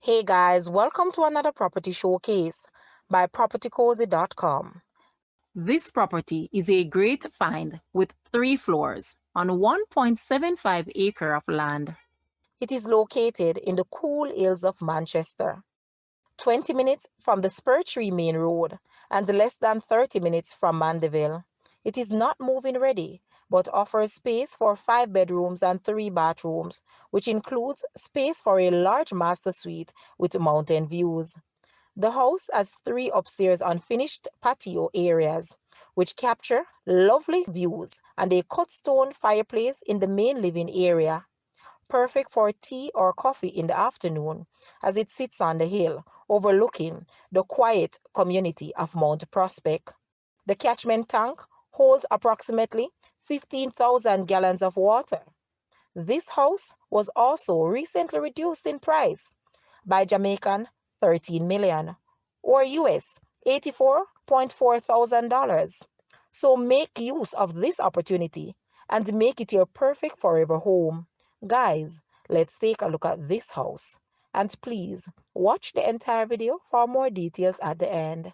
Hey guys, welcome to another property showcase by propertycozy.com. This property is a great find with 3 floors on 1.75 acre of land. It is located in the cool hills of Manchester, 20 minutes from the Spur Tree main road and less than 30 minutes from Mandeville. It is not move-in ready, but offers space for 5 bedrooms and 3 bathrooms, which includes space for a large master suite with mountain views. The house has 3 upstairs unfinished patio areas, which capture lovely views, and a cut stone fireplace in the main living area, perfect for tea or coffee in the afternoon, as it sits on the hill overlooking the quiet community of Mount Prospect. The catchment tank holds approximately 15,000 gallons of water. This house was also recently reduced in price by Jamaican 13 million or US $84.4 thousand. So make use of this opportunity and make it your perfect forever home. Guys, let's take a look at this house. And please watch the entire video for more details at the end.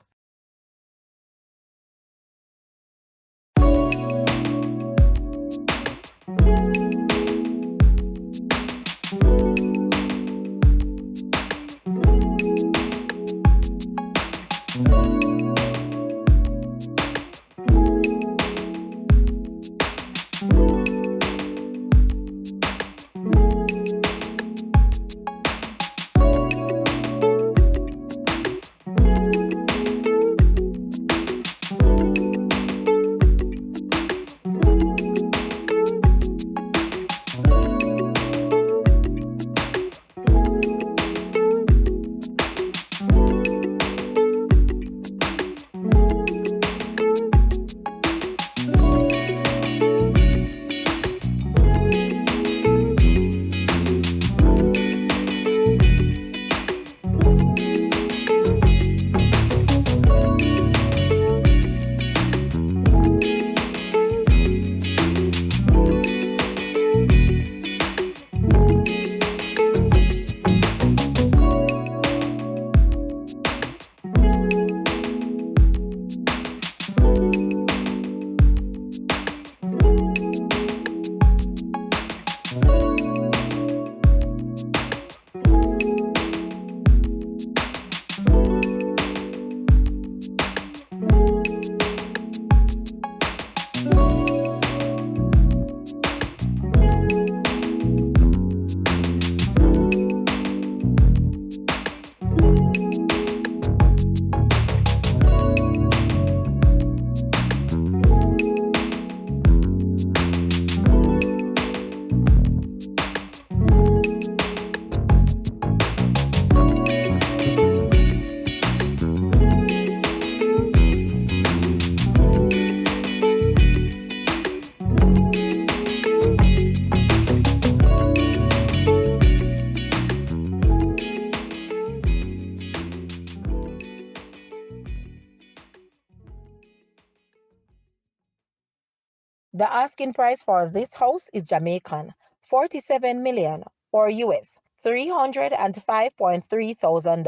The asking price for this house is Jamaican 47 million or US $305.3 thousand.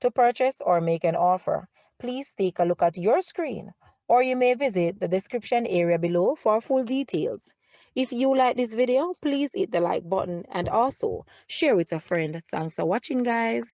To purchase or make an offer, please take a look at your screen or you may visit the description area below for full details. If you like this video, please hit the like button and also share with a friend. Thanks for watching, guys.